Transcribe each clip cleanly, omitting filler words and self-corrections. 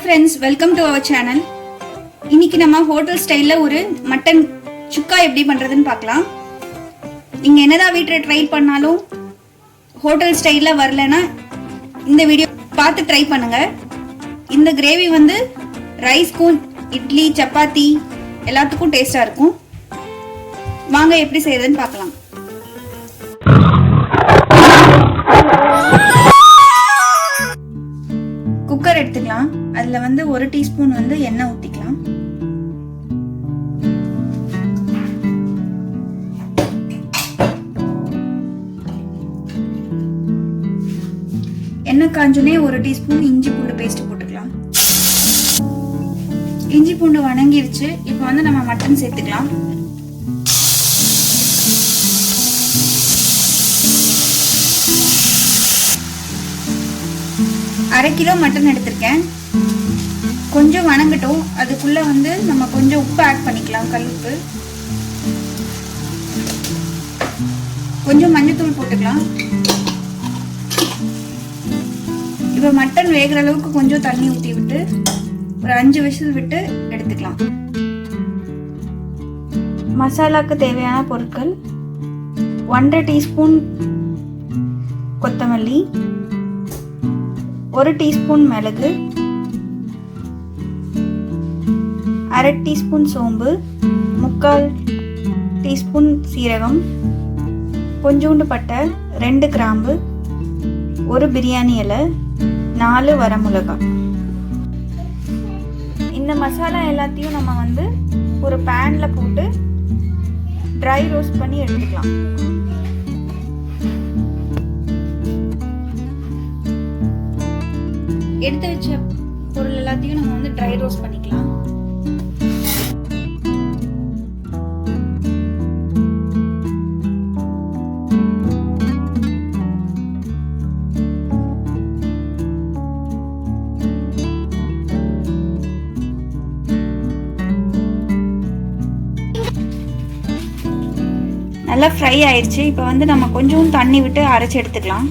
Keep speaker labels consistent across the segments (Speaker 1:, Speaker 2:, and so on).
Speaker 1: friends, welcome to our channel. இன்னைக்கு நம்ம hotel ஸ்டைல்ல ஒரு மட்டன் சுக்கா எப்படி பண்றதுன்னு பார்க்கலாம். நீங்க என்னதான் வீட்ல ட்ரை பண்ணாலும் ஹோட்டல் ஸ்டைல்ல வரலனா இந்த வீடியோ பார்த்து ட்ரை பண்ணுங்க. இந்த கிரேவி வந்து ரைஸ்க்கும் இட்லி சப்பாத்தி எல்லாத்துக்கும் டேஸ்டா இருக்கும். வாங்க எப்படி செய்யறதுன்னு பார்க்கலாம். குக்கர் எடுத்துக்கலாம். அதுல வந்து 1 டீஸ்பூன் வந்து எண்ணெய் ஊத்திக்கலாம். எண்ணெய் காஞ்சோனே 1 டீஸ்பூன் இஞ்சி பூண்டு பேஸ்ட் போட்டுக்கலாம். இஞ்சி பூண்டு வணங்கிருச்சு. இப்போ வந்து நம்ம மட்டன் சேர்த்துக்கலாம். அரை கிலோ மட்டன் எடுத்திருக்கேன். கொஞ்சம் வணங்கட்டும். அதுக்குள்ள வந்து நம்ம கொஞ்சம் உப்பு ஆட் பண்ணிக்கலாம். கல்லுப்பு, கொஞ்சம் மஞ்சள்தூள் போட்டுக்கலாம். இப்ப மட்டன் வேகிற அளவுக்கு கொஞ்சம் தண்ணி ஊற்றி விட்டு ஒரு 5 விசில் விட்டு எடுத்துக்கலாம். மசாலாக்கு தேவையான பொருட்கள்: 1/2 டீஸ்பூன் கொத்தமல்லி, 1 டீஸ்பூன் மிளகு, 1/2 டீஸ்பூன் சோம்பு, 3/4 டீஸ்பூன் சீரகம், கொஞ்சோண்டு பட்டை, 2 கிராம்பு, 1 பிரியாணி இலை, 4 வரமிளகாய். இந்த மசாலா எல்லாத்தையும் நம்ம வந்து ஒரு பேன்ல போட்டு ட்ரை ரோஸ்ட் பண்ணி எடுத்துக்கலாம். எடுத்து வச்ச பொருள் எல்லாத்தையும் நம்ம வந்து ட்ரை ரோஸ்ட் பண்ணிக்கலாம். நல்லா ஃப்ரை ஆயிடுச்சு. இப்போ வந்து நம்ம கொஞ்சம் தண்ணி விட்டு அரைச்சு எடுத்துக்கலாம்.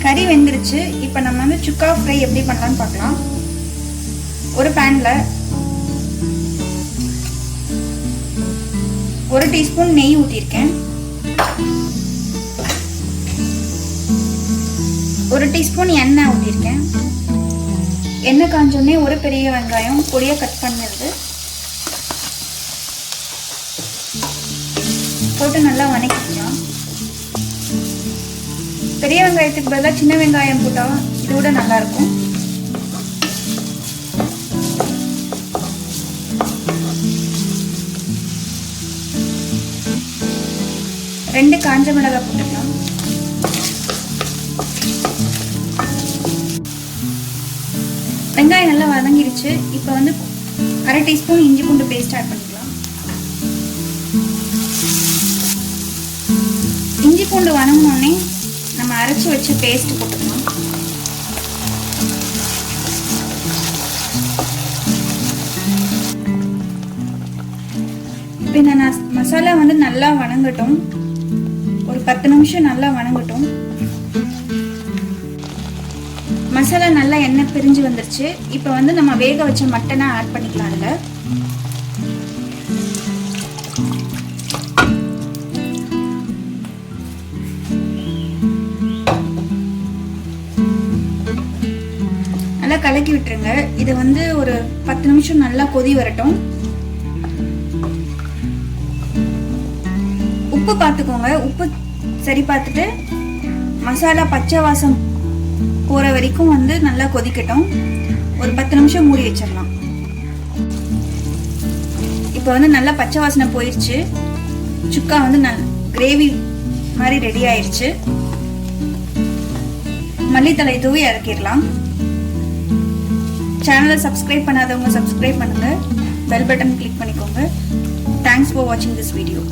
Speaker 1: கறி வெந்துருச்சு. இப்போ நம்ம வந்து சுக்கா ஃப்ரை எப்படி பண்ணலாம்னு பார்க்கலாம். ஒரு பேன்ல 1 டீஸ்பூன் நெய் ஊற்றிருக்கேன். 1 டீஸ்பூன் எண்ணெய் ஊற்றிருக்கேன். எண்ணெய் காஞ்சோடனே ஒரு பெரிய வெங்காயம் பொடியாக கட் பண்ணிருது போட்டு நல்லா வதக்கிக்கலாம். பெரிய வெங்காயத்துக்கு பதிலாக சின்ன வெங்காயம் போட்டா இதோட நல்லா இருக்கும். ரெண்டு காஞ்ச மிளகாய் போட்டுக்கலாம். வெங்காயம் நல்லா வதங்கிடுச்சு. இப்போ வந்து 1/2 டீஸ்பூன் இஞ்சி பூண்டு பேஸ்ட் ஆட் பண்ணிக்கலாம். இஞ்சி பூண்டு வதங்கினோடனே நம்ம அரைச்சு வச்சு பேஸ்ட் போட்டுக்கலாம். இப்போ இந்த மசாலா வந்து நல்லா வதங்கட்டும். ஒரு 10 நிமிஷம் நல்லா வதங்கட்டும். மசாலா நல்லா எண்ணெய் பிரிஞ்சு வந்துருச்சு. இப்போ வந்து நம்ம வேக வச்ச மட்டனை ஆட் பண்ணிக்கலாம். அதில் நல்லா கலக்கி விட்டுருங்க. இது வந்து ஒரு 10 நிமிஷம் நல்லா கொதி வரட்டும். உப்பு பார்த்துக்கோங்க. உப்பு சரி பார்த்துட்டு மசாலா பச்சை வாசம் போற வரைக்கும் வந்து நல்லா கொதிக்கட்டும். ஒரு 10 நிமிஷம் மூடி வச்சிடலாம். இப்போ வந்து நல்லா பச்சை வாசனை போயிடுச்சு. சுக்கா வந்து கிரேவி மாதிரி ரெடி ஆயிடுச்சு. மல்லித்தலை தூவி இறக்கிடலாம். சேனலை சப்ஸ்கிரைப் பண்ணாதவங்க சப்ஸ்கிரைப் பண்ணுங்க. பெல் பட்டன் கிளிக் பண்ணிக்கோங்க. தேங்க்ஸ் ஃபார் வாட்சிங் திஸ் வீடியோ.